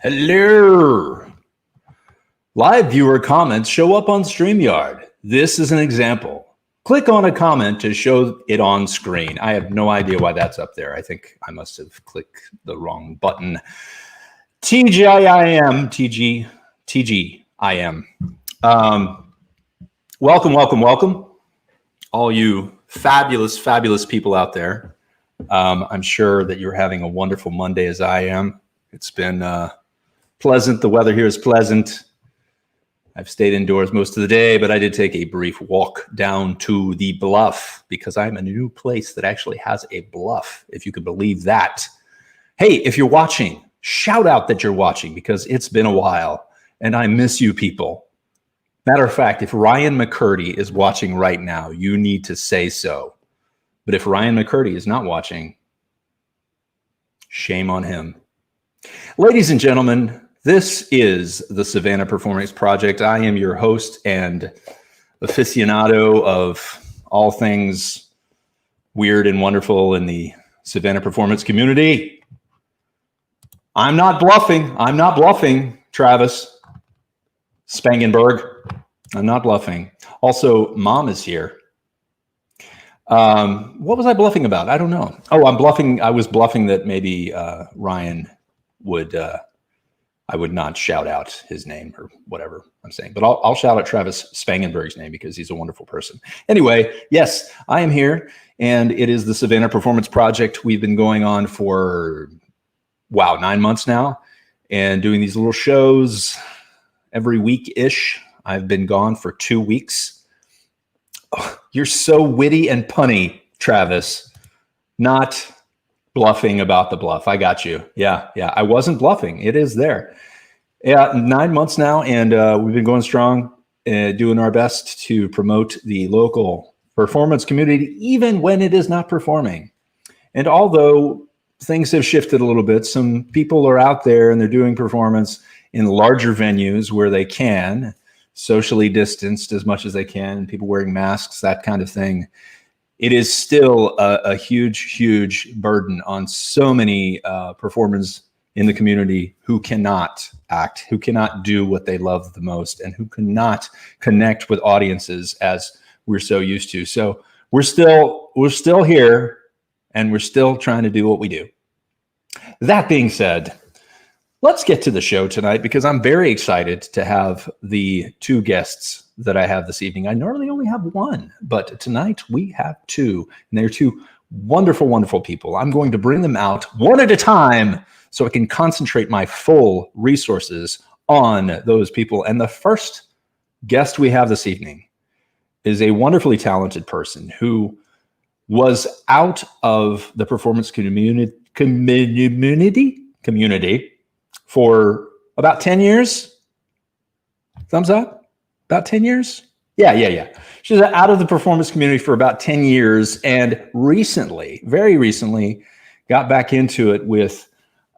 Hello. Live viewer comments show up on StreamYard. This is an example. Click on a comment to show it on screen. I have no idea why that's up there. I think I must have clicked the wrong button. TGIM. Welcome. All you fabulous people out there. I'm sure that you're having a wonderful Monday as I am. It's been pleasant. The weather here is pleasant. I've stayed indoors most of the day, but I did take a brief walk down to the bluff because I'm in a new place that actually has a bluff, if you could believe that. Hey, if you're watching, shout out that you're watching because it's been a while and I miss you people. Matter of fact, if Ryan McCurdy is watching right now, you need to say so. But if Ryan McCurdy is not watching, shame on him. Ladies and gentlemen, this is the Savannah Performance Project. I am your host and aficionado of all things weird and wonderful in the Savannah Performance community. I'm not bluffing, Travis Spangenberg. I'm not bluffing. Also, Mom is here. What was I bluffing about? I don't know. Oh, I was bluffing that maybe Ryan would... I would not shout out his name or whatever I'm saying, but I'll shout out Travis Spangenberg's name because he's a wonderful person. Anyway, yes, I am here, and it is the Savannah Performance Project. We've been going on for, 9 months now, and doing these little shows every week-ish. I've been gone for 2 weeks. Oh, you're so witty and punny, Travis. Not bluffing about the bluff. I got you. Yeah. I wasn't bluffing. It is there. Yeah, 9 months now, and we've been going strong, doing our best to promote the local performance community, even when it is not performing. And although things have shifted a little bit, some people are out there and they're doing performance in larger venues where they can, socially distanced as much as they can, people wearing masks, that kind of thing. It is still a huge burden on so many performers in the community who cannot act, who cannot do what they love the most, and who cannot connect with audiences as we're so used to. So we're still here, and we're still trying to do what we do. That being said, let's get to the show tonight because I'm very excited to have the two guests that I have this evening. I normally only have one, but tonight we have two, and they're two wonderful people. I'm going to bring them out one at a time so I can concentrate my full resources on those people. And the first guest we have this evening is a wonderfully talented person who was out of the performance community for about 10 years. Thumbs up? About 10 years? Yeah. She's out of the performance community for about 10 years and very recently, got back into it with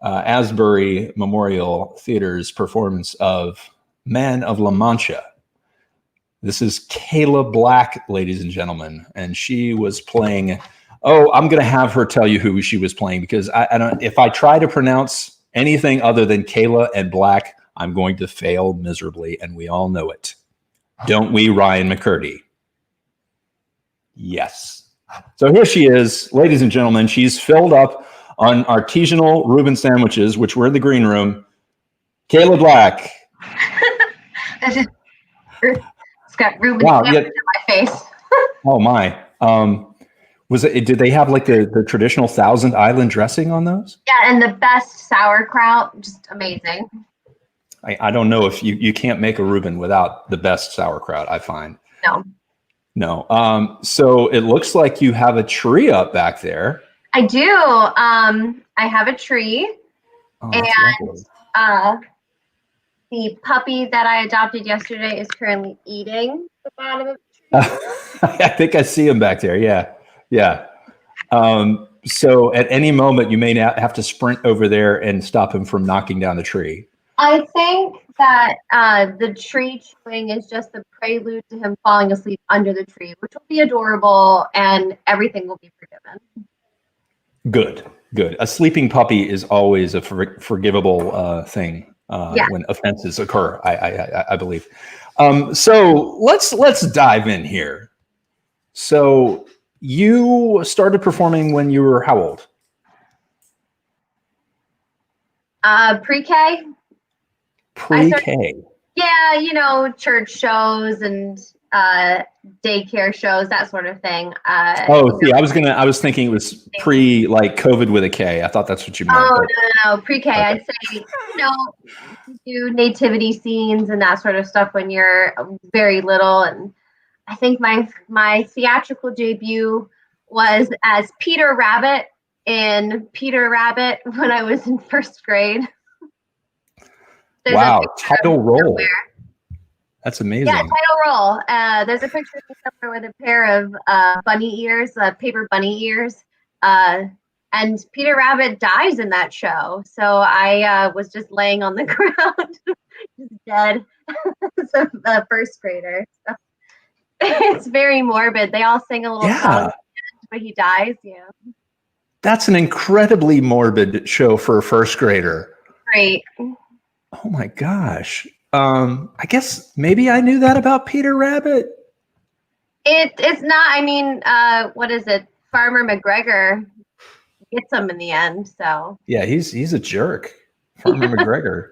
Asbury Memorial Theater's performance of Man of La Mancha. This is Kayla Black, ladies and gentlemen, and she was playing... Oh, I'm going to have her tell you who she was playing because I don't. If I try to pronounce anything other than Kayla and Black, I'm going to fail miserably, and we all know it. Don't we, Ryan McCurdy? Yes. So here she is, ladies and gentlemen. She's filled up on artisanal Reuben sandwiches, which were in the green room. Kayla Black. It's got Reuben sandwich in my face. Oh my. Did they have like the traditional Thousand Island dressing on those? Yeah, and the best sauerkraut, just amazing. I don't know if you can't make a Reuben without the best sauerkraut, I find. No. So it looks like you have a tree up back there. I do. I have a tree, and the puppy that I adopted yesterday is currently eating the bottom of the tree. I think I see him back there. Yeah. So at any moment, you may have to sprint over there and stop him from knocking down the tree. I think that the tree chewing is just the prelude to him falling asleep under the tree, which will be adorable, and everything will be forgiven. Good. A sleeping puppy is always a forgivable thing. when offenses occur. I believe. So let's dive in here. So you started performing when you were how old? Pre-K. Pre-K. Yeah, church shows and daycare shows, that sort of thing. I was thinking it was pre like COVID with a K. I thought that's what you meant. Oh, no, pre-K. Okay. I'd say, do nativity scenes and that sort of stuff when you're very little. And I think my theatrical debut was as Peter Rabbit in Peter Rabbit when I was in first grade. Wow, title role. That's amazing. Yeah, title role. There's a picture somewhere with a pair of bunny ears, paper bunny ears. And Peter Rabbit dies in that show. So I was just laying on the ground, just dead as a first grader. So it's very morbid. They all sing a little song, but he dies. Yeah. That's an incredibly morbid show for a first grader. Great. Oh my gosh. I guess maybe I knew that about Peter Rabbit. It's not, I mean, what is it? Farmer McGregor gets him in the end. So yeah, he's a jerk. Farmer McGregor.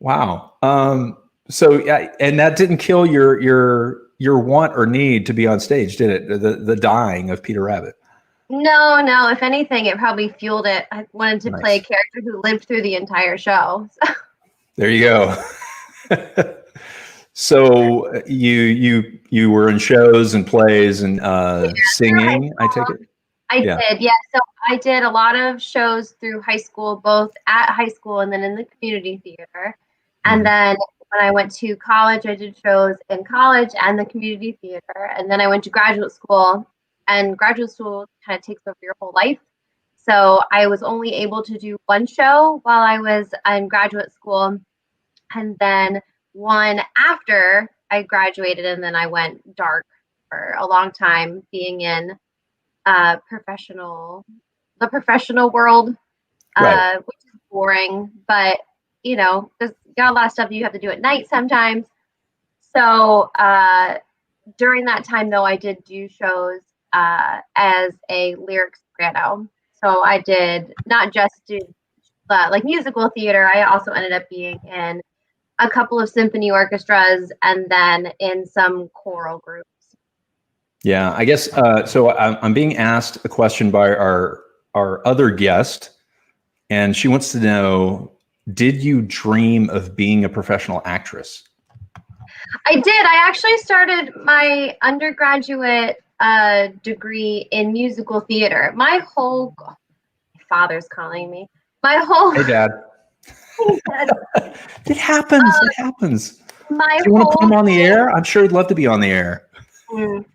Wow. So yeah, and that didn't kill your want or need to be on stage, did it? The dying of Peter Rabbit. No. If anything, it probably fueled it. I wanted to play a character who lived through the entire show. So. There you go. So you were in shows and plays and singing, I take it? I did, yeah. So I did a lot of shows through high school, both at high school and then in the community theater. And then when I went to college, I did shows in college and the community theater. And then I went to graduate school, and graduate school kind of takes over your whole life. So I was only able to do one show while I was in graduate school, and then one after I graduated, and then I went dark for a long time, being in the professional world, which is boring, but there's got a lot of stuff you have to do at night sometimes. So during that time, though, I did do shows as a lyric soprano. So I did not just do like musical theater. I also ended up being in a couple of symphony orchestras and then in some choral groups. Yeah, I guess so. I'm being asked a question by our other guest, and she wants to know, did you dream of being a professional actress? I did. I actually started my undergraduate degree in musical theater. My father's calling me. Hey, Dad. It happens. It happens. Do you want to put him on the air? I'm sure he'd love to be on the air.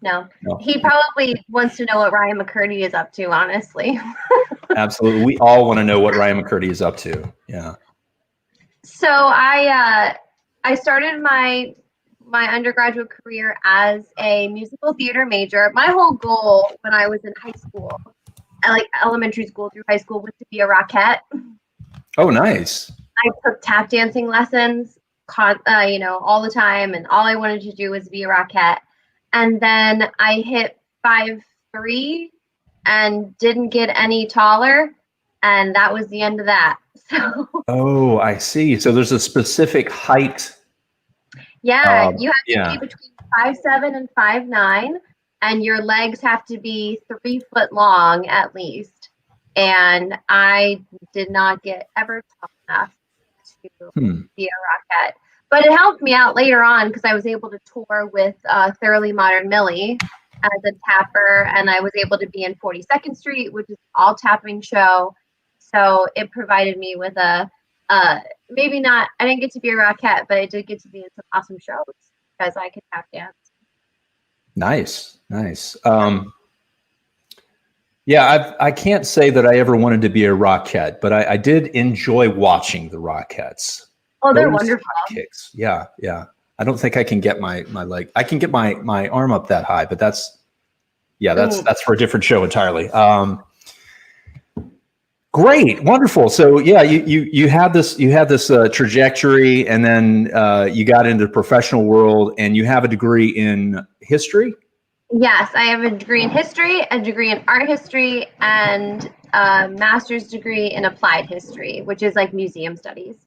No. He probably wants to know what Ryan McCurdy is up to, honestly. Absolutely. We all want to know what Ryan McCurdy is up to. Yeah. So I started my undergraduate career as a musical theater major. My whole goal when I was in high school, like elementary school through high school, was to be a Rockette. Oh, nice. I took tap dancing lessons, all the time, and all I wanted to do was be a Rockette. And then I hit 5'3" and didn't get any taller, and that was the end of that. So. Oh, I see. So there's a specific height. Yeah, you have to be between 5'7" and 5'9", and your legs have to be 3 foot long at least. And I did not get ever tall enough to be a Rockette. But it helped me out later on because I was able to tour with Thoroughly Modern Millie as a tapper, and I was able to be in 42nd Street, which is an all tapping show. So it provided me with maybe not, I didn't get to be a Rockette, but I did get to be in some awesome shows because I could tap dance. Nice. Yeah, I can't say that I ever wanted to be a Rockette, but I did enjoy watching the Rockettes. Oh, they're wonderful. Kicks. Yeah. I don't think I can get my leg. I can get my arm up that high, but that's for a different show entirely. Great, wonderful. So yeah, you had this trajectory, and then you got into the professional world, and you have a degree in history. Yes, I have a degree in history, a degree in art history, and a master's degree in applied history, which is like museum studies.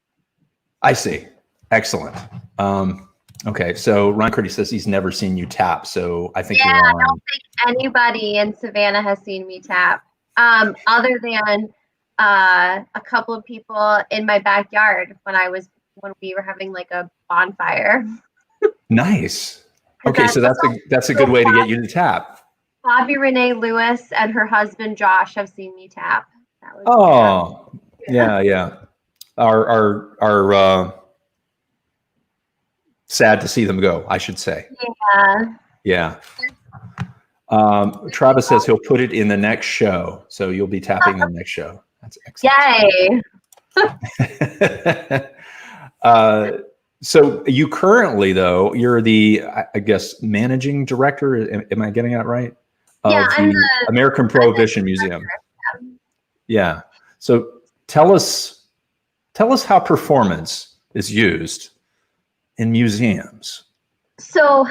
I see. Excellent. Okay, so Ryan Curdy says he's never seen you tap, so I think you're I on. don't think anybody in Savannah has seen me tap, other than a couple of people in my backyard when we were having like a bonfire. Nice. Okay, so that's a good way to get you to tap. Bobby Renee Lewis and her husband Josh have seen me tap. Yeah. Are sad to see them go, I should say. Yeah. Travis says he'll put it in the next show, so you'll be tapping the next show. That's excellent. Yay! So you currently, though, you're the, I guess, managing director. Am I getting that right? Yeah, I'm the American Prohibition Museum. Yeah. So tell us how performance is used in museums. So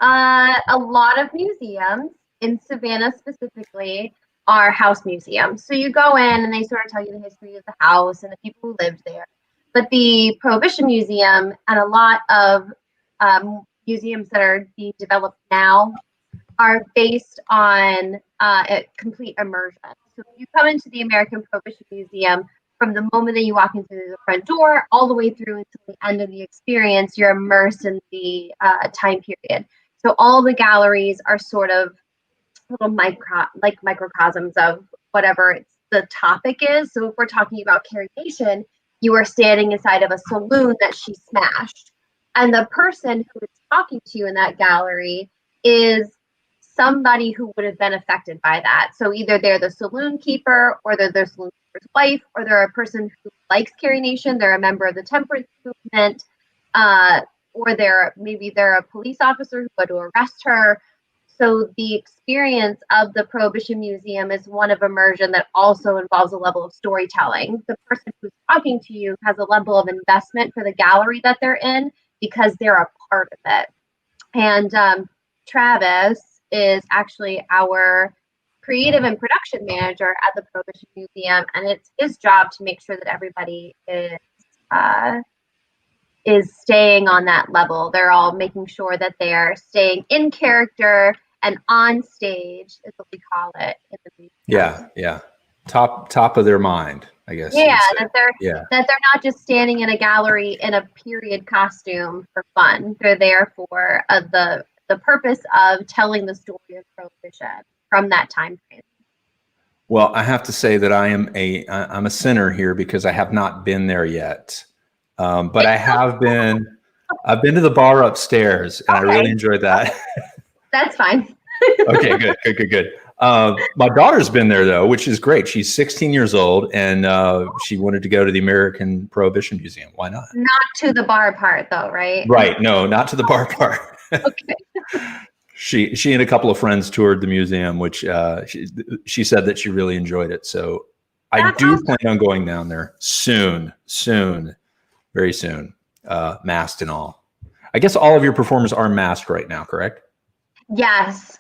a lot of museums in Savannah specifically are house museums. So you go in and they sort of tell you the history of the house and the people who lived there. But the Prohibition Museum and a lot of museums that are being developed now are based on a complete immersion. So you come into the American Prohibition Museum, from the moment that you walk into the front door all the way through until the end of the experience, you're immersed in the time period. So all the galleries are sort of little microcosms of whatever the topic is. So if we're talking about Carrie Nation, you are standing inside of a saloon that she smashed. And the person who is talking to you in that gallery is somebody who would have been affected by that. So either they're the saloon keeper, or they're the saloon keeper's wife, or they're a person who likes Carrie Nation, they're a member of the temperance movement, or they're a police officer who go to arrest her. So the experience of the Prohibition Museum is one of immersion that also involves a level of storytelling. The person who's talking to you has a level of investment for the gallery that they're in because they're a part of it. And Travis is actually our creative and production manager at the Prohibition Museum, and it's his job to make sure that everybody is staying on that level. They're all making sure that they're staying in character and on stage, is what we call it in the museum. Yeah. Top of their mind, I guess. Yeah, that they're not just standing in a gallery in a period costume for fun. They're there for the purpose of telling the story of Prohibition from that time frame. Well, I have to say that I'm a sinner here because I have not been there yet. But I've been to the bar upstairs, and I really enjoyed that. That's fine. Okay, good. My daughter's been there though, which is great. She's 16 years old, and she wanted to go to the American Prohibition Museum. Why not? Not to the bar part though, right? Right. No, not to the bar part. Okay. She and a couple of friends toured the museum, which she said that she really enjoyed it. So I do plan on going down there soon, very soon, masked and all. I guess all of your performers are masked right now, correct? Yes,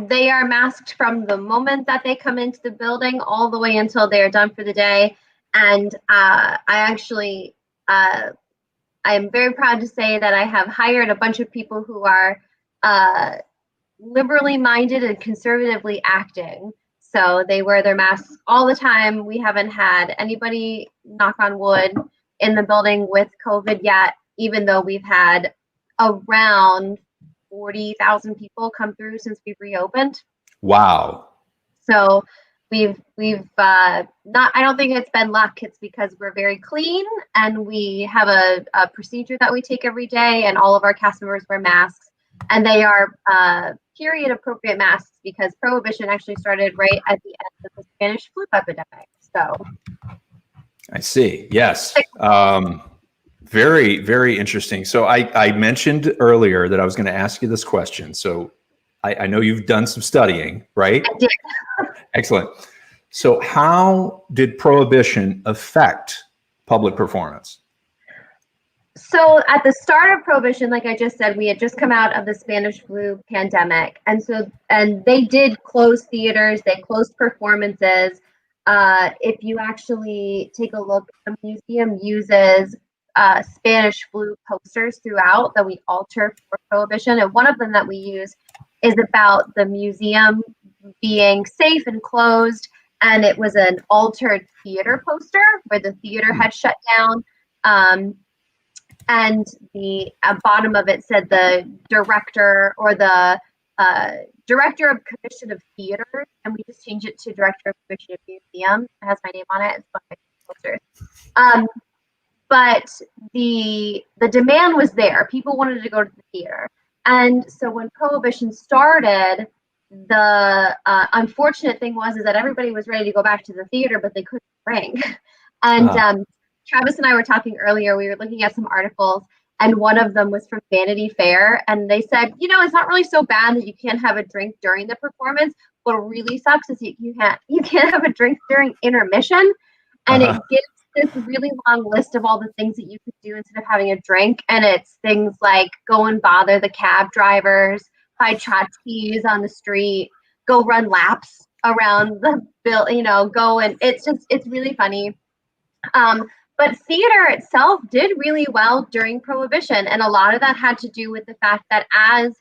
they are masked from the moment that they come into the building all the way until they are done for the day. And I am very proud to say that I have hired a bunch of people who are liberally minded and conservatively acting. So they wear their masks all the time. We haven't had anybody, knock on wood, in the building with COVID yet, even though we've had around 40,000 people come through since we've reopened. Wow. So we've not, I don't think it's been luck. It's because we're very clean and we have a procedure that we take every day, and all of our cast members wear masks, and they are period appropriate masks because Prohibition actually started right at the end of the Spanish flu epidemic. So I see. Yes. Very, very interesting. So I mentioned earlier that I was going to ask you this question. So I know you've done some studying, right? I did. Excellent. So how did Prohibition affect public performance? So at the start of Prohibition, like I just said, we had just come out of the Spanish flu pandemic. And they did close theaters, they closed performances. If you actually take a look, the museum uses Spanish flu posters throughout that we alter for Prohibition. And one of them that we use is about the museum being safe and closed. And it was an altered theater poster where the theater had shut down. And the bottom of it said the director or the director of Commission of Theaters, and we just changed it to director of Commission of Museum. It has my name on it. It's one of my posters. But the demand was there. People wanted to go to the theater. And so when Prohibition started, the unfortunate thing was that everybody was ready to go back to the theater, but they couldn't drink. And Travis and I were talking earlier, we were looking at some articles, and one of them was from Vanity Fair, and they said, it's not really so bad that you can't have a drink during the performance. What really sucks is you can't have a drink during intermission, and it gives this really long list of all the things that you could do instead of having a drink, and it's things like go and bother the cab drivers, buy tchotchkes on the street, go run laps around the go, and it's really funny. But theater itself did really well during Prohibition, and a lot of that had to do with the fact that as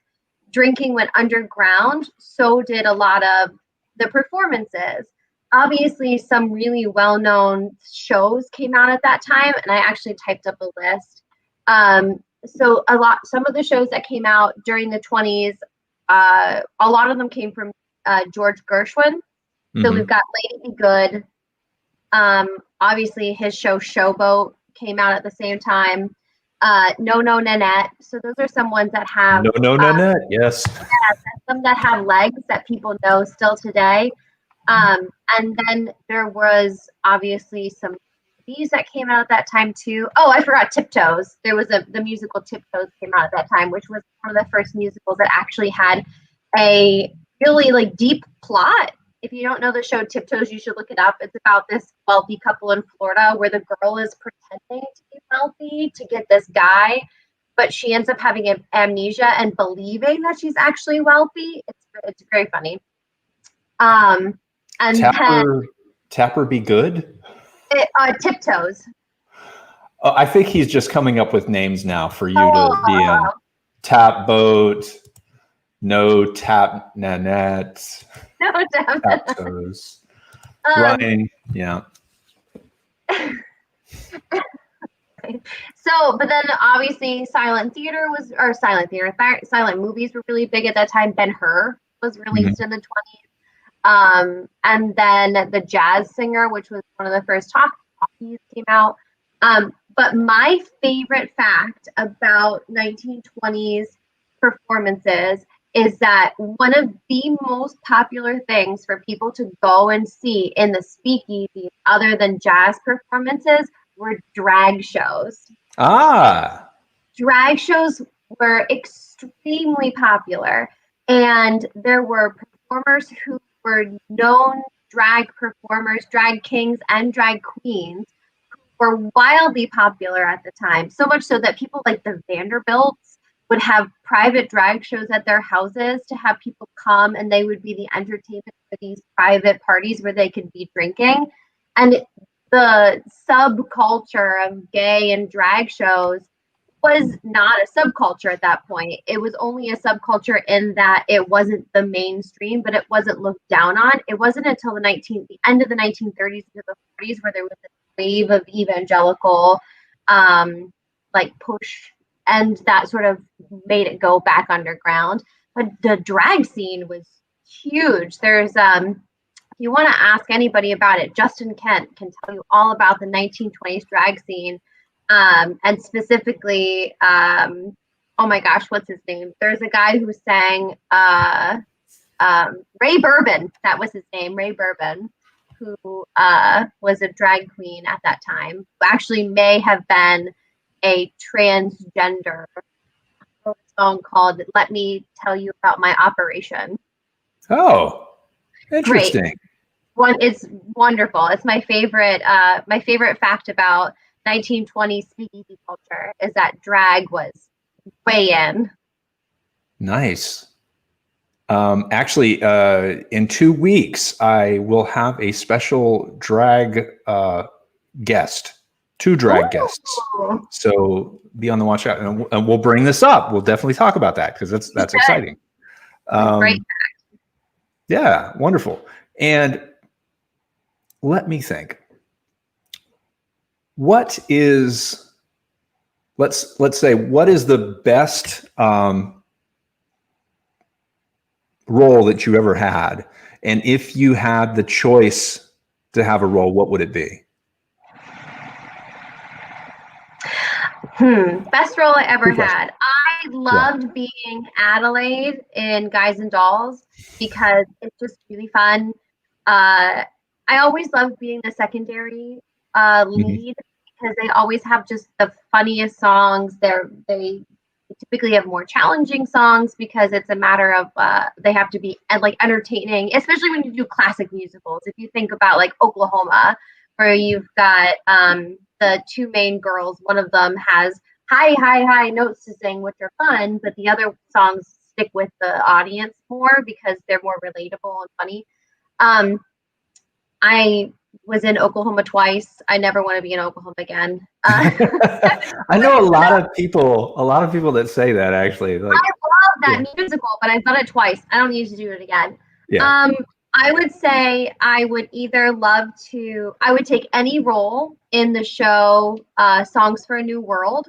drinking went underground, so did a lot of the performances. Obviously, some really well-known shows came out at that time, and I actually typed up a list. Some of the shows that came out during the 20s, a lot of them came from George Gershwin. Mm-hmm. So we've got Lady Be Good. Obviously his show Showboat came out at the same time. No Nanette. So those are some ones that have No Nanette, yes. Yeah, some that have legs that people know still today. And then there was obviously some movies that came out at that time too. Oh, I forgot Tiptoes. There was the musical Tiptoes came out at that time, which was one of the first musicals that actually had a really deep plot. If you don't know the show Tiptoes, you should look it up. It's about this wealthy couple in Florida where the girl is pretending to be wealthy to get this guy, but she ends up having amnesia and believing that she's actually wealthy. It's very funny. And Tapper Be Good? Tiptoes. I think he's just coming up with names now for you to be in. Tap Boat, No Tap Nanette. No doubt. Ryan, yeah. So, but then obviously silent movies were really big at that time. Ben-Hur was released in the 20s. And then The Jazz Singer, which was one of the first talkies, came out. But my favorite fact about 1920s performances is that one of the most popular things for people to go and see in the speakeasy, other than jazz performances, were drag shows. Drag shows were extremely popular, and there were performers who were known drag performers, drag kings and drag queens, who were wildly popular at the time, so much so that people like the Vanderbilts would have private drag shows at their houses to have people come, and they would be the entertainment for these private parties where they could be drinking. And the subculture of gay and drag shows was not a subculture at that point. It was only a subculture in that it wasn't the mainstream, but it wasn't looked down on. It wasn't until the end of the 1930s into the 40s where there was a wave of evangelical push, and that sort of made it go back underground. But the drag scene was huge. There's if you want to ask anybody about it, Justin Kent can tell you all about the 1920s drag scene. And specifically, oh my gosh, what's his name? There's a guy who sang Ray Bourbon. That was his name, Ray Bourbon, who was a drag queen at that time, who actually may have been a transgender. A song called "Let Me Tell You About My Operation." Oh, interesting. Great. It's wonderful. It's my favorite. My favorite fact about 1920s speakeasy culture is that drag was way in. Nice. Actually, in 2 weeks, I will have a special drag guest, 2 drag guests. So be on the watch out, and we'll bring this up. We'll definitely talk about that because that's exciting. Great. Yeah, wonderful. And let me think. What is, let's say, what is the best role that you ever had? And if you had the choice to have a role, what would it be? Best role I ever had. I loved being Adelaide in Guys and Dolls because it's just really fun. I always loved being the secondary lead because they always have just the funniest songs. They typically have more challenging songs because it's a matter of they have to be like entertaining, especially when you do classic musicals. If you think about like Oklahoma, where you've got the 2 main girls, one of them has high notes to sing, which are fun, but the other songs stick with the audience more because they're more relatable and funny. I was in Oklahoma twice. I never want to be in Oklahoma again. I know a lot of people that say that, actually. Like, I love that musical, but I've done it twice. I don't need to do it again. Yeah. I would say I would take any role in the show Songs for a New World,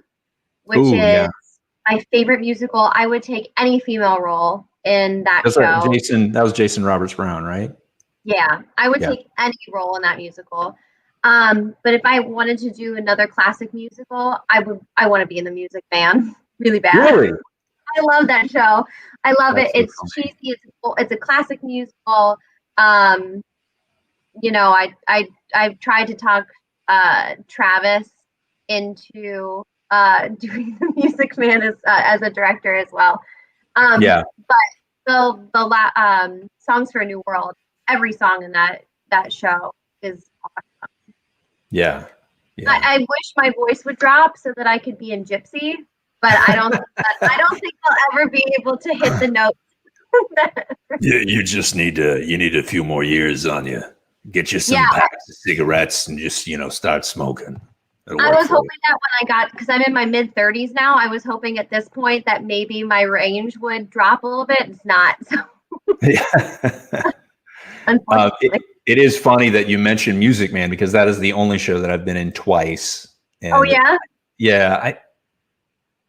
which is my favorite musical. I would take any female role in that show. That was Jason Roberts Brown, right? Yeah, I would take any role in that musical. But if I wanted to do another classic musical, I want to be in The Music Man really bad. Really? I love that show. I love it. It's cheesy. It's a classic musical. You know, I've tried to talk Travis into doing The Music Man as a director as well. But the Songs for a New World, every song in that show is awesome. Yeah. I wish my voice would drop so that I could be in Gypsy, but I don't think I'll ever be able to hit the notes. You just need a few more years on you. Get you some packs of cigarettes and just start smoking. I was hoping that when I got, because I'm in my mid-30s now, I was hoping at this point that maybe my range would drop a little bit. It's not. So. Yeah. It is funny that you mentioned Music Man because that is the only show that I've been in twice. And oh yeah? Yeah.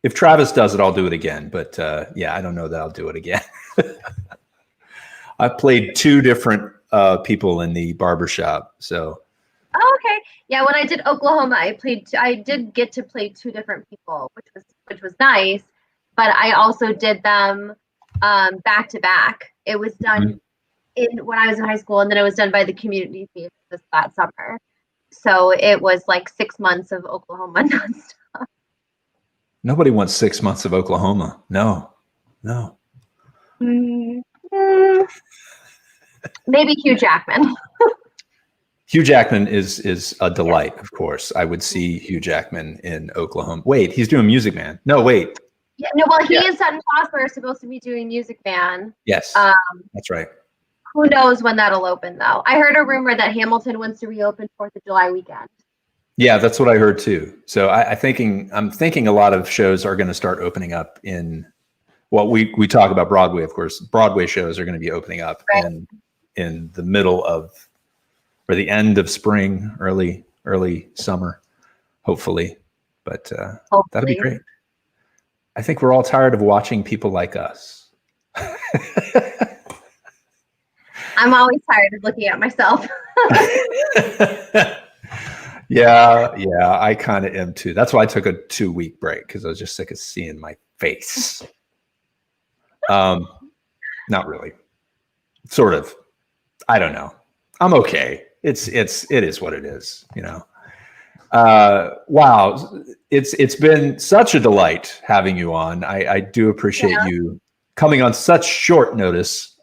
If Travis does it, I'll do it again. But I don't know that I'll do it again. I played 2 different people in the barbershop. So. Oh, okay. Yeah, when I did Oklahoma, I did get to play 2 different people, which was nice. But I also did them back to back. It was done when I was in high school, and then it was done by the community theater that summer. So it was like 6 months of Oklahoma nonstop. Nobody wants 6 months of Oklahoma. No. Maybe Hugh Jackman. Hugh Jackman is a delight, of course. I would see Hugh Jackman in Oklahoma. Wait, he's doing Music Man. No, wait. Yeah, no, well, he and Sutton Foster are supposed to be doing Music Man. Yes, that's right. Who knows when that'll open, though? I heard a rumor that Hamilton wants to reopen 4th of July weekend. Yeah, that's what I heard too. So I'm thinking a lot of shows are going to start opening up in. Well, we talk about Broadway, of course. Broadway shows are going to be opening up in the middle of, or the end of spring, early summer, hopefully. But that'll be great. I think we're all tired of watching people like us. I'm always tired of looking at myself. Yeah, I kind of am too. That's why I took a 2-week break, because I was just sick of seeing my face. Not really. Sort of. I don't know. I'm okay. It is what it is, Wow. It's been such a delight having you on. I do appreciate you coming on such short notice.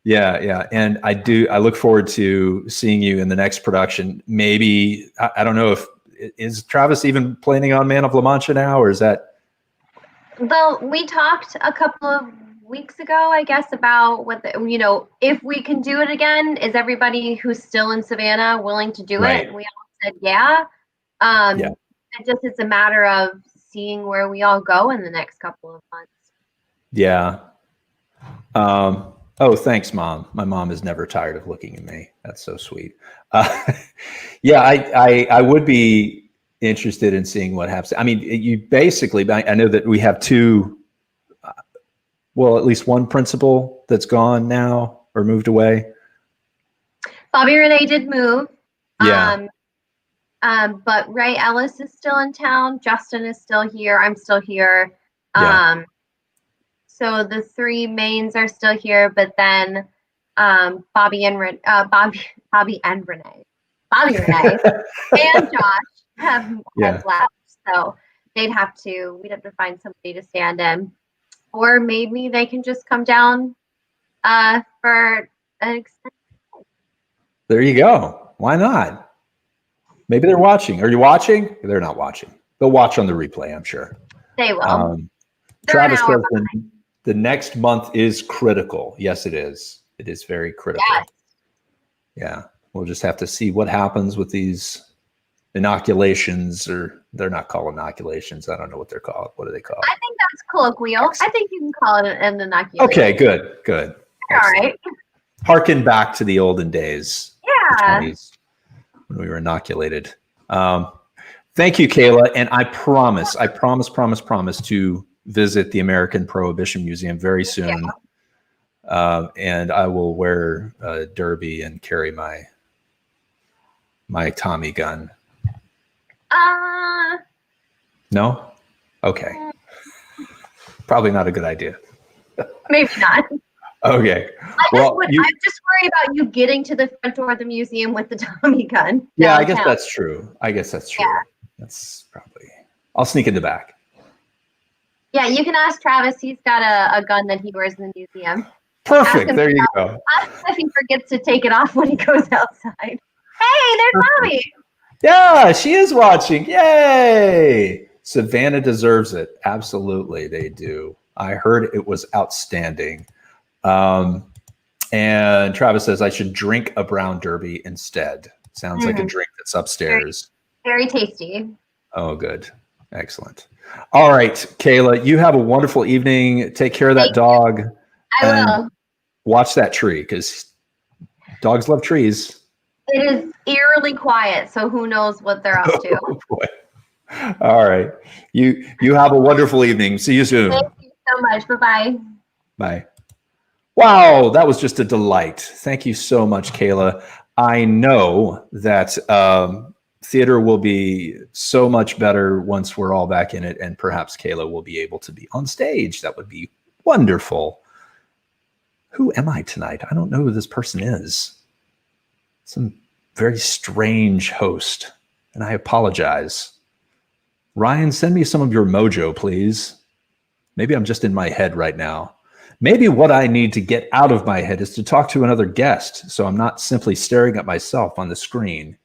Yeah. And I look forward to seeing you in the next production. Maybe, I don't know is Travis even planning on Man of La Mancha now, or is that? Well, we talked a couple of weeks ago, I guess, about if we can do it again, is everybody who's still in Savannah willing to do Right. it? And we all said, yeah. It's a matter of seeing where we all go in the next couple of months. Yeah. Oh, thanks, Mom. My mom is never tired of looking at me. That's so sweet. Yeah, I would be interested in seeing what happens. I mean, you basically, I know that we have two, well, at least one principal that's gone now or moved away. Bobby Renee did move. Yeah. But Ray Ellis is still in town. Justin is still here. I'm still here. Yeah. So the three mains are still here, but then Bobby and Renee and Josh have left. So we'd have to find somebody to stand in, or maybe they can just come down for an extended. There you go. Why not? Maybe they're watching. Are you watching? They're not watching. They'll watch on the replay, I'm sure. They will. Travis says the next month is critical. Yes, it is. It is very critical. Yes. Yeah. We'll just have to see what happens with these inoculations, or they're not called inoculations. I don't know what they're called. What are they called? I think that's colloquial. I think you can call it an inoculation. Okay, good. All right. Harken back to the olden days. Yeah. The 20s, when we were inoculated. Thank you, Kayla. And I promise to visit the American Prohibition Museum very soon. And I will wear a derby and carry my Tommy gun. No? Okay. Probably not a good idea. Maybe not. Okay. I'm just worried about you getting to the front door of the museum with the Tommy gun. Yeah, I guess that's true. Yeah. That's probably, I'll sneak in the back. Yeah, you can ask Travis. He's got a gun that he wears in the museum. Perfect. There you go. Ask if he forgets to take it off when he goes outside. Hey, there's Tommy. Yeah, she is watching. Yay! Savannah deserves it. Absolutely, they do. I heard it was outstanding. And Travis says I should drink a brown derby instead. Sounds like a drink that's upstairs. Very tasty. Oh, good. Excellent. All right, Kayla, you have a wonderful evening. Take care of that dog. I will. Watch that tree, because dogs love trees. It is eerily quiet, so who knows what they're up to. Oh, boy. All right. You have a wonderful evening. See you soon. Thank you so much. Bye-bye. Bye. Wow, that was just a delight. Thank you so much, Kayla. I know that theater will be so much better once we're all back in it, and perhaps Kayla will be able to be on stage. That would be wonderful. Who am I tonight? I don't know who this person is. Some very strange host, and I apologize. Ryan, send me some of your mojo, please. Maybe I'm just in my head right now. Maybe what I need to get out of my head is to talk to another guest, so I'm not simply staring at myself on the screen.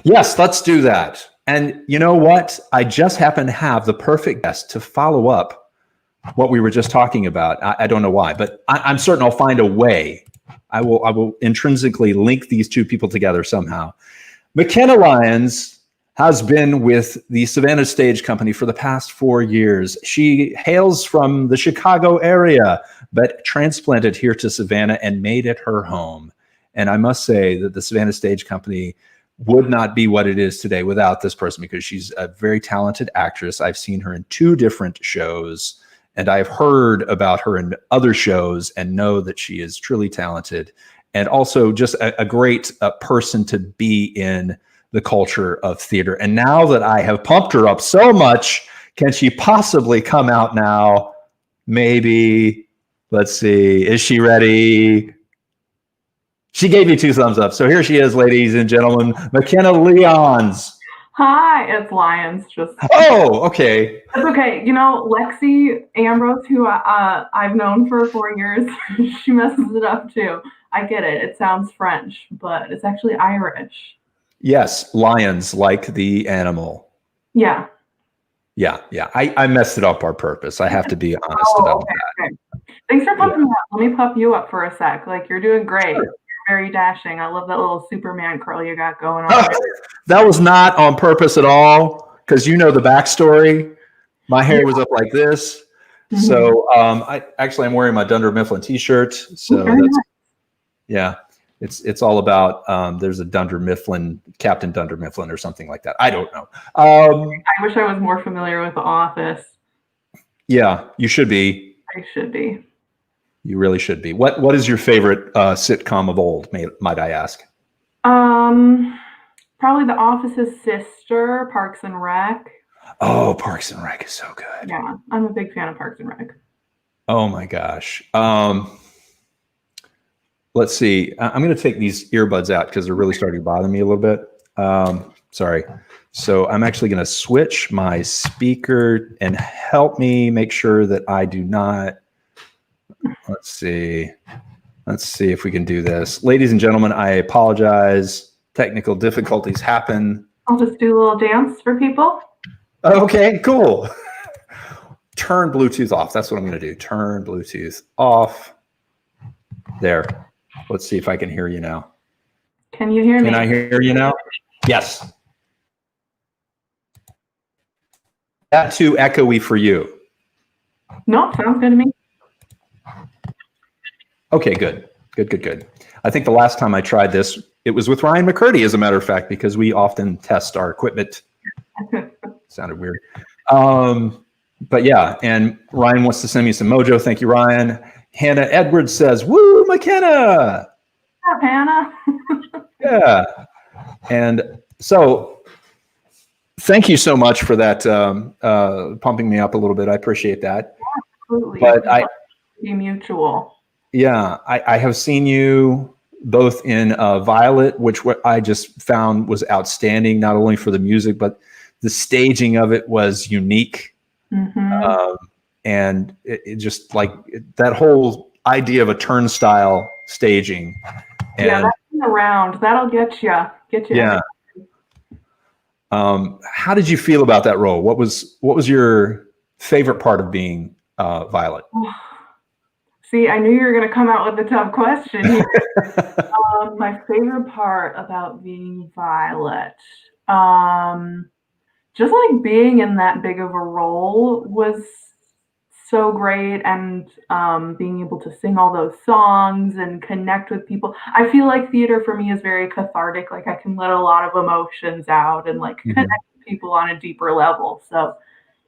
Yes, let's do that. And you know what? I just happen to have the perfect guest to follow up what we were just talking about. I don't know why, but I'm certain I'll find a way. I will intrinsically link these two people together somehow. McKenna Lyons has been with the Savannah Stage Company for the past 4 years. She hails from the Chicago area, but transplanted here to Savannah and made it her home. And I must say that the Savannah Stage Company would not be what it is today without this person, because she's a very talented actress. I've seen her in 2 different shows, and I've heard about her in other shows and know that she is truly talented, and also just a great person to be in the culture of theater. And now that I have pumped her up so much, can she possibly come out now? Maybe. Let's see. Is she ready? She gave me 2 thumbs up. So here she is, ladies and gentlemen, McKenna Lyons. Hi, it's Lyons. Just Oh, okay. That's okay. You know, Lexi Ambrose, who I've known for 4 years, she messes it up too. I get it. It sounds French, but it's actually Irish. Yes, lions like the animal. Yeah. Yeah. I messed it up on purpose. I have to be honest about that. Okay. Thanks for pumping me up. Let me puff you up for a sec. Like, you're doing great. Sure. You're very dashing. I love that little Superman curl you got going on. That was not on purpose at all, because you know the backstory. My hair was up like this. Mm-hmm. So I'm wearing my Dunder Mifflin t-shirt. So it's all about there's a Dunder Mifflin, Captain Dunder Mifflin or something like that. I don't know. I wish I was more familiar with The Office. Yeah, you should be. I should be. You really should be. What is your favorite sitcom of old, might I ask? Probably The Office's sister, Parks and Rec. Oh, Parks and Rec is so good. Yeah, I'm a big fan of Parks and Rec. Oh my gosh. Let's see. I'm going to take these earbuds out because they're really starting to bother me a little bit. Sorry. So I'm actually going to switch my speaker and help me make sure that I do not. Let's see. Let's see if we can do this. Ladies and gentlemen, I apologize. Technical difficulties happen. I'll just do a little dance for people. Okay, cool. Turn Bluetooth off. That's what I'm going to do. Turn Bluetooth off. There. Let's see if I can hear you now. Can you hear me? Can I hear you now? Yes. That too echoey for you. No, sounds good to me. Okay, good. Good. I think the last time I tried this, it was with Ryan McCurdy, as a matter of fact, because we often test our equipment. Sounded weird. But yeah, and Ryan wants to send me some mojo. Thank you, Ryan. Hannah Edwards says, "Woo, McKenna!" What's up, Hannah? Yeah. And so thank you so much for that, pumping me up a little bit. I appreciate that. Absolutely. But be mutual. Yeah, I have seen you both in Violet, which what I just found was outstanding, not only for the music, but the staging of it was unique. Mm-hmm. And it just like that whole idea of a turnstile staging. And, yeah, that's around. That'll get you. Yeah. How did you feel about that role? What was your favorite part of being Violet? See, I knew you were going to come out with a tough question here. My favorite part about being Violet, just like being in that big of a role was so great, and being able to sing all those songs and connect with people. I feel like theater for me is very cathartic. Like I can let a lot of emotions out and like connect with people on a deeper level. So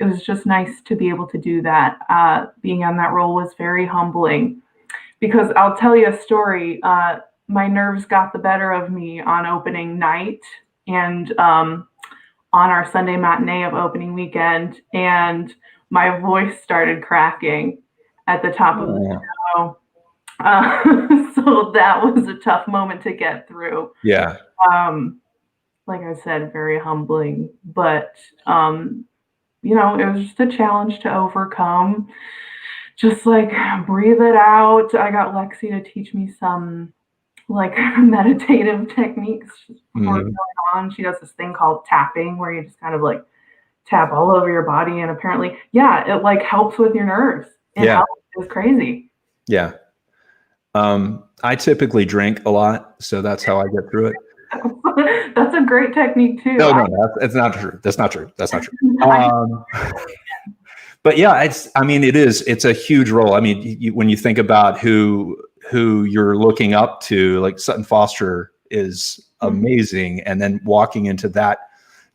it was just nice to be able to do that. Being on that role was very humbling, because I'll tell you a story. My nerves got the better of me on opening night and on our Sunday matinee of opening weekend, and my voice started cracking at the top of the show. So that was a tough moment to get through. Yeah. Like I said, very humbling, but you know, it was just a challenge to overcome. Just like breathe it out. I got Lexi to teach me some like meditative techniques before going on. She does this thing called tapping, where you just kind of like tap all over your body, and apparently, yeah, it like helps with your nerves. It helps. It's crazy. Yeah. I typically drink a lot, so that's how I get through it. That's a great technique too. No, that's not true. That's not true. But yeah, it's a huge role. I mean, when you think about who you're looking up to, like Sutton Foster is amazing. And then walking into that,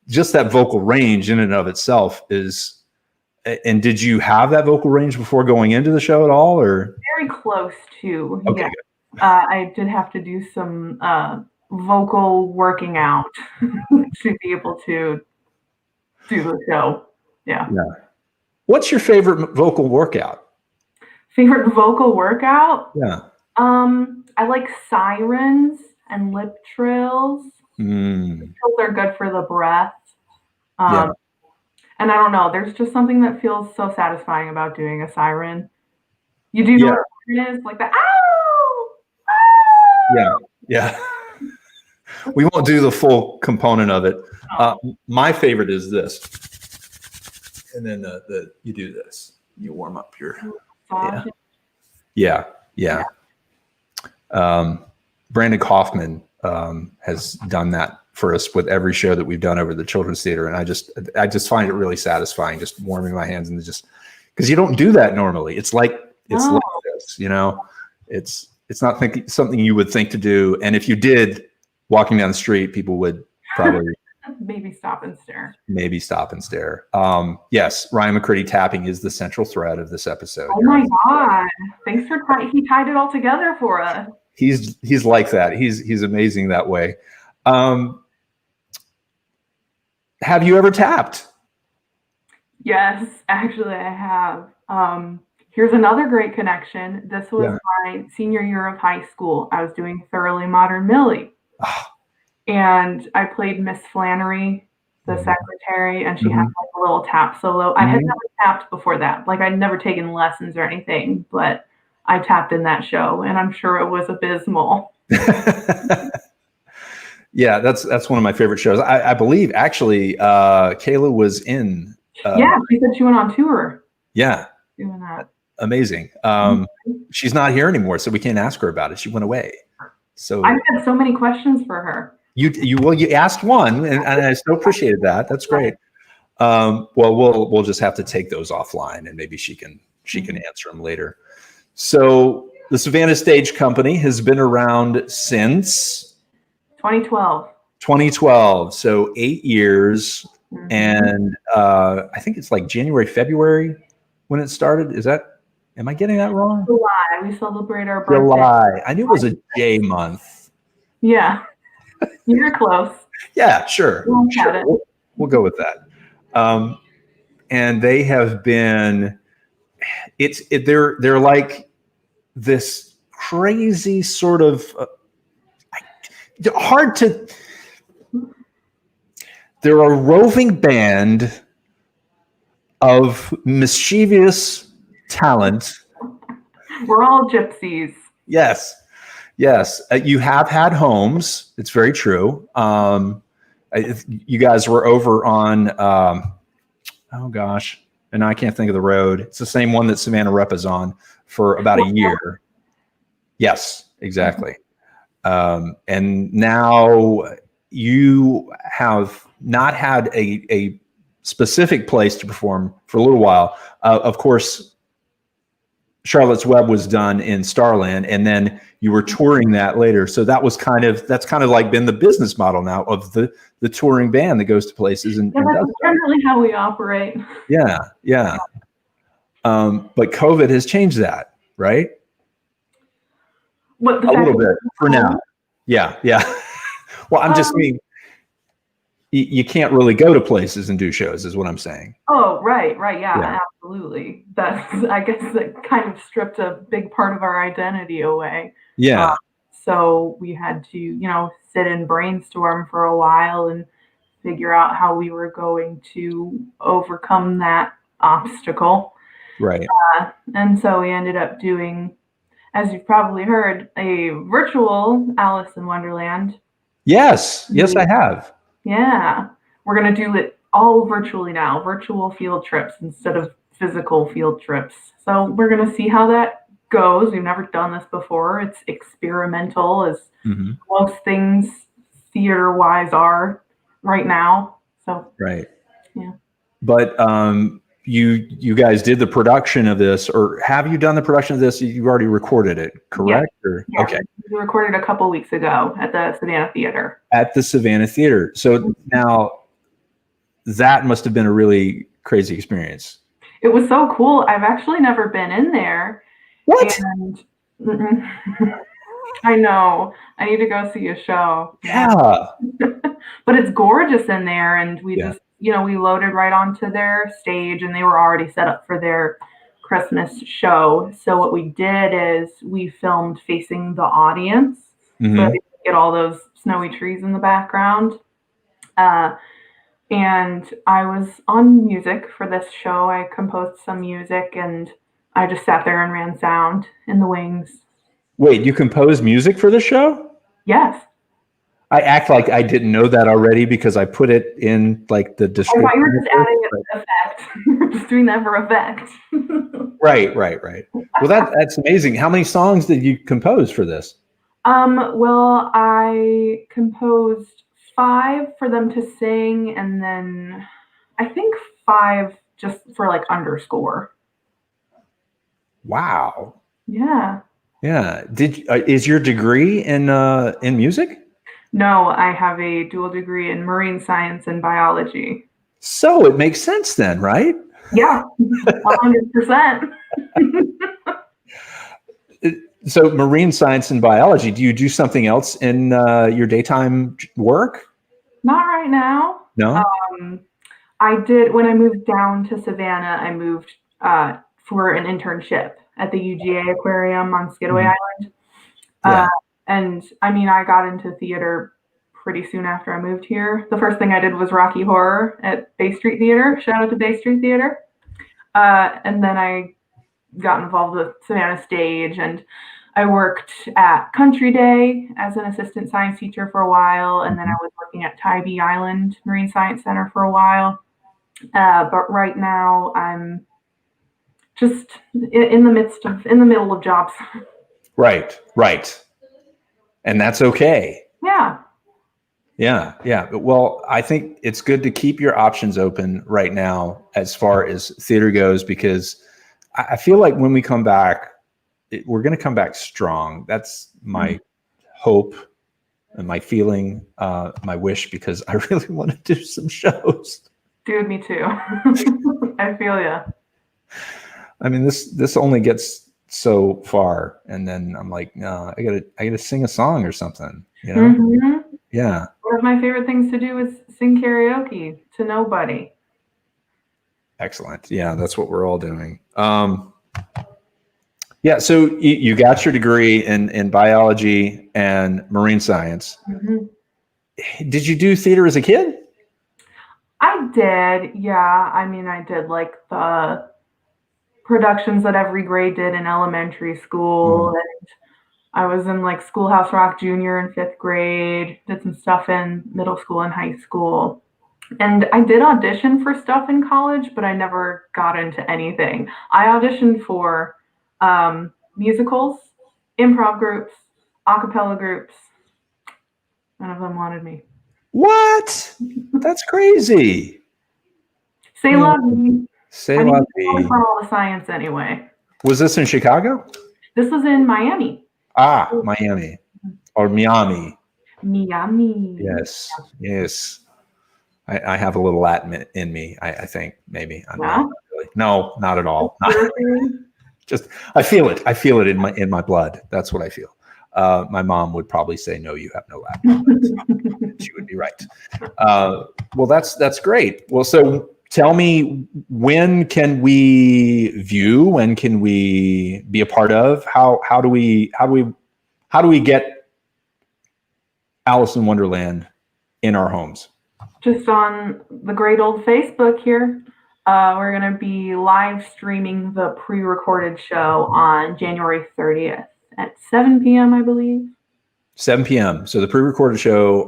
just that vocal range in and of itself is, and did you have that vocal range before going into the show at all, or? Very close to, okay, yeah. I did have to do some vocal working out to be able to do the show. Yeah. What's your favorite vocal workout? Favorite vocal workout? Yeah. I like sirens and lip trills. Trills are good for the breath. Um, And I don't know, there's just something that feels so satisfying about doing a siren. You do know Yeah. what it is? Like the ow! Ow! Yeah. Yeah. We won't do the full component of it. My favorite is this. And then you do this. You warm up your. Yeah. Brandon Kaufman has done that for us with every show that we've done over the Children's Theater, and I just find it really satisfying, just warming my hands and just because you don't do that normally. It's like like this, It's not something you would think to do, and if you did, walking down the street, people would probably maybe stop and stare. Yes, Ryan McCurdy tapping is the central thread of this episode. Oh my God! Thanks for he tied it all together for us. He's like that. He's amazing that way. Have you ever tapped? Yes, actually I have. Here's another great connection. This was my senior year of high school. I was doing Thoroughly Modern Millie. And I played Miss Flannery, the secretary, and she had like a little tap solo. I had never tapped before that. Like I'd never taken lessons or anything, but I tapped in that show, and I'm sure it was abysmal. Yeah, that's one of my favorite shows. I believe actually Kayla was in. She said she went on tour. Yeah, doing that. Amazing. She's not here anymore, so we can't ask her about it. She went away. So I had so many questions for her. You asked one, and I so appreciated that. That's great. Well, we'll just have to take those offline, and maybe she can answer them later. So the Savannah Stage Company has been around since 2012. 2012, so 8 years, and I think it's like January, February when it started. Am I getting that wrong? July. We celebrate our birthday. July. I knew it was a J month. Yeah. You're close. Yeah, sure. We'll go with that. And they have been. They're like this crazy sort of hard to. They're a roving band of mischievous talent. We're all gypsies. Yes. You have had homes. It's very true. You guys were over on, oh gosh, and I can't think of the road. It's the same one that Savannah Rep is on for about a year. Yes, exactly. And now you have not had a specific place to perform for a little while. Of course, Charlotte's Web was done in Starland, and then you were touring that later. So that's kind of like been the business model now of the touring band that goes to places and that's generally how we operate. Yeah. But COVID has changed that, right? A little bit for now. Yeah. Well, I'm just mean you can't really go to places and do shows, is what I'm saying. Oh, right. Yeah, absolutely. I guess that kind of stripped a big part of our identity away. Yeah. So we had to, sit and brainstorm for a while and figure out how we were going to overcome that obstacle. Right. And so we ended up doing, as you've probably heard, a virtual Alice in Wonderland. Yes, I have. Yeah. We're going to do it all virtually now, virtual field trips instead of physical field trips. So we're going to see how that goes. We've never done this before. It's experimental, as most things theater-wise are right now. So right. Yeah. But you guys did the production of this, or have you done the production of this? You've already recorded it, correct? Yeah. Okay. We recorded a couple weeks ago at the Savannah Theater. At the Savannah Theater. So now that must have been a really crazy experience. It was so cool. I've actually never been in there. What? And I know. I need to go see a show. Yeah. But it's gorgeous in there, and we just, we loaded right onto their stage, and they were already set up for their Christmas show. So what we did is we filmed facing the audience, so that we could get all those snowy trees in the background. And I was on music for this show. I composed some music and I just sat there and ran sound in the wings. Wait, you composed music for the show? Yes. I act like I didn't know that already because I put it in like the I description. thought you were just adding an effect. You're just doing that for effect. Right. Well, that's amazing. How many songs did you compose for this? Well, I composed 5 for them to sing, and then I think 5 just for like underscore. Wow. Yeah. Yeah. Is your degree in music? No, I have a dual degree in marine science and biology. So it makes sense then, right? Yeah, 100%. So marine science and biology, do you do something else in your daytime work? Not right now. No? I did, when I moved down to Savannah, I moved for an internship at the UGA Aquarium on Skidaway Island. Yeah. And I mean, I got into theater pretty soon after I moved here. The first thing I did was Rocky Horror at Bay Street Theater. Shout out to Bay Street Theater. And then I got involved with Savannah Stage, and I worked at Country Day as an assistant science teacher for a while, and then I was working at Tybee Island Marine Science Center for a while. But right now I'm just in the middle of jobs. Right. And that's okay. Yeah. Yeah. Well, I think it's good to keep your options open right now as far as theater goes, because I feel like when we come back, we're going to come back strong. That's my hope and my feeling, my wish, because I really want to do some shows. Dude, me too. I feel ya. I mean, this only gets so far, and then I'm like, no, I gotta sing a song or something, you know? Mm-hmm. Yeah. One of my favorite things to do is sing karaoke to nobody. Excellent. Yeah, that's what we're all doing. Yeah, so you got your degree in biology and marine science. Mm-hmm. Did you do theater as a kid? I did, yeah. I mean, I did like the productions that every grade did in elementary school. Mm-hmm. And I was in like Schoolhouse Rock Junior in 5th grade, did some stuff in middle school and high school. And I did audition for stuff in college, but I never got into anything. I auditioned for musicals, improv groups, a cappella groups. None of them wanted me. What? That's crazy. Say la vie. Say la vie. For all the science anyway. Was this in Chicago? This was in Miami. Ah, Miami. Or Miami. Miami. Yes. I have a little Latin in me, I think, maybe. Not really. No, not at all. Just I feel it. I feel it in my blood. That's what I feel. My mom would probably say, no, you have no Latin. She would be right. Well, that's great. Well, so tell me, when can we view? When can we be a part of? How do we get Alice in Wonderland in our homes? Just on the great old Facebook here. We're going to be live streaming the pre-recorded show on January 30th at 7 p.m., I believe. 7 p.m. So the pre-recorded show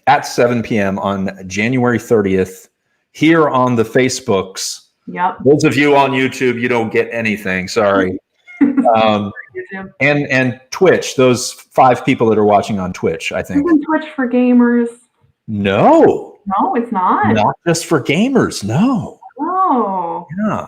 at 7 p.m. on January 30th here on the Facebooks. Yep. Those of you on YouTube, you don't get anything. Sorry. And Twitch, those 5 people that are watching on Twitch, I think. Isn't Twitch for gamers? No, it's not. Not just for gamers. No. Oh. Yeah.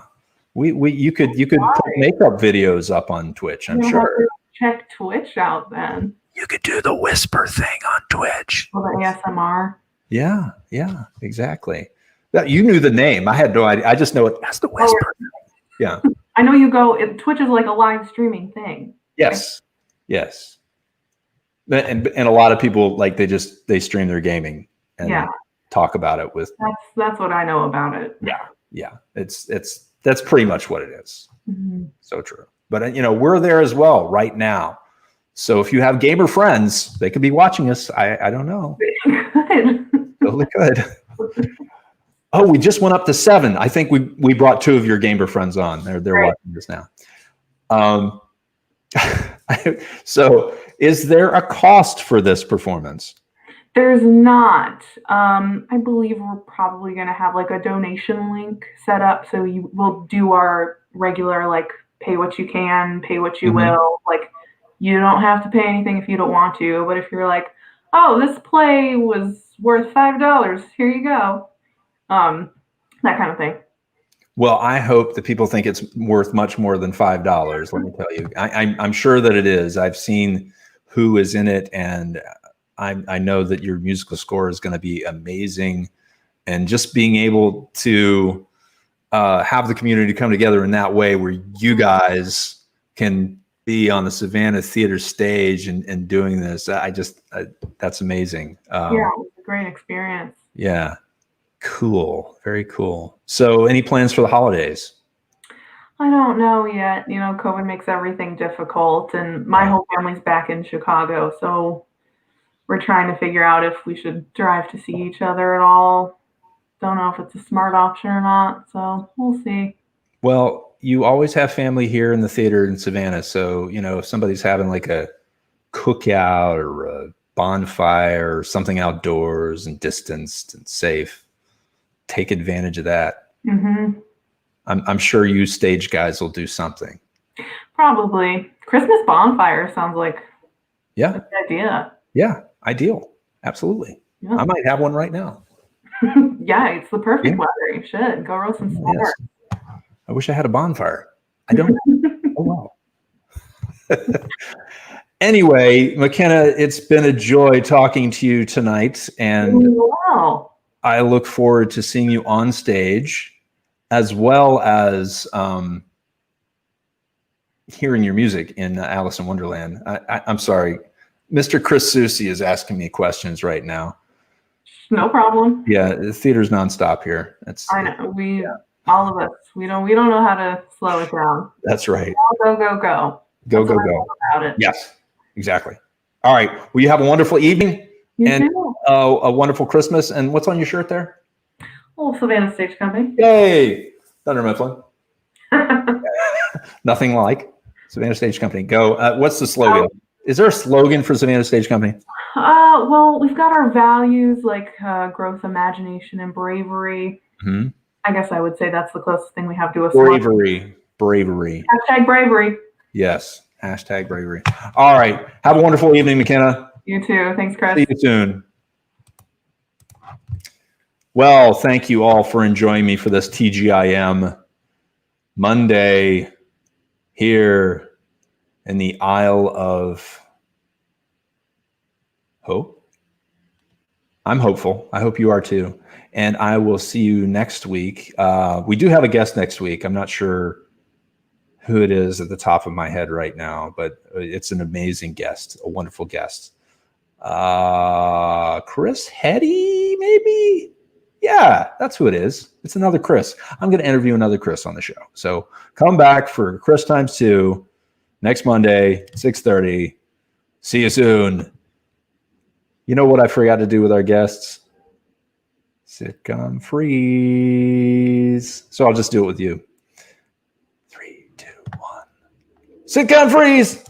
You could put makeup videos up on Twitch, I'm sure. Check Twitch out then. You could do the whisper thing on Twitch. Well, the ASMR. Yeah, exactly. You knew the name. I had no idea. I just know it as the whisper. Yeah. I know Twitch is like a live streaming thing. Yes. And a lot of people, like, they stream their gaming and talk about it with. That's what I know about it. Yeah. That's pretty much what it is. Mm-hmm. So true. But we're there as well right now. So if you have gamer friends, they could be watching us. I don't know. Good. Totally good. Oh, we just went up to 7. I think we brought 2 of your gamer friends on. They're watching this now. So is there a cost for this performance? There's not. I believe we're probably going to have like a donation link set up. So we'll do our regular, like, pay what you can, pay what you will. Like, you don't have to pay anything if you don't want to. But if you're like, oh, this play was worth $5, here you go. That kind of thing. Well, I hope that people think it's worth much more than $5. Let me tell you, I'm sure that it is. I've seen who is in it, and I know that your musical score is going to be amazing. And just being able to have the community come together in that way, where you guys can be on the Savannah Theater stage and doing this, that's amazing. Yeah, it was a great experience. Yeah. Cool. Very cool. So any plans for the holidays? I don't know yet. You know, COVID makes everything difficult, and my whole family's back in Chicago, so we're trying to figure out if we should drive to see each other at all. Don't know if it's a smart option or not, so we'll see. Well, you always have family here in the theater in Savannah, so, you know, if somebody's having like a cookout or a bonfire or something outdoors and distanced and safe, take advantage of that. I'm sure you stage guys will do something. Probably. Christmas bonfire sounds like a good idea. Yeah, ideal. Absolutely. Yeah. I might have one right now. Yeah, it's the perfect weather. You should go roast some s'mores. Yes. I wish I had a bonfire. I don't. Oh, wow. Anyway, McKenna, it's been a joy talking to you tonight. And wow. I look forward to seeing you on stage, as well as hearing your music in Alice in Wonderland. I'm sorry. Mr. Chris Susi is asking me questions right now. No problem. Yeah, the theater's nonstop here. I know. All of us. We don't know how to slow it down. That's right. Go. Go. About it. Yes, exactly. All right. Well, you have a wonderful evening. You and too. A wonderful Christmas. And what's on your shirt there? Oh, Savannah Stage Company. Yay! Thunder Mifflin. Nothing like Savannah Stage Company. Go. What's the slogan? Is there a slogan for Savannah Stage Company? Well, we've got our values like growth, imagination, and bravery. Mm-hmm. I guess I would say that's the closest thing we have to a bravery. Hashtag bravery. Yes. Hashtag bravery. All right. Have a wonderful evening, McKenna. You too. Thanks, Chris. See you soon. Well, thank you all for enjoying me for this TGIM Monday here in the Isle of Hope. I'm hopeful. I hope you are too. And I will see you next week. We do have a guest next week. I'm not sure who it is at the top of my head right now, but it's an amazing guest, a wonderful guest. Chris Hetty, maybe? Yeah, that's who it is. It's another Chris. I'm going to interview another Chris on the show. So come back for Chris times 2 next Monday, 6:30. See you soon. You know what I forgot to do with our guests? Sitcom freeze. So I'll just do it with you. 3, 2, 1. Sitcom freeze.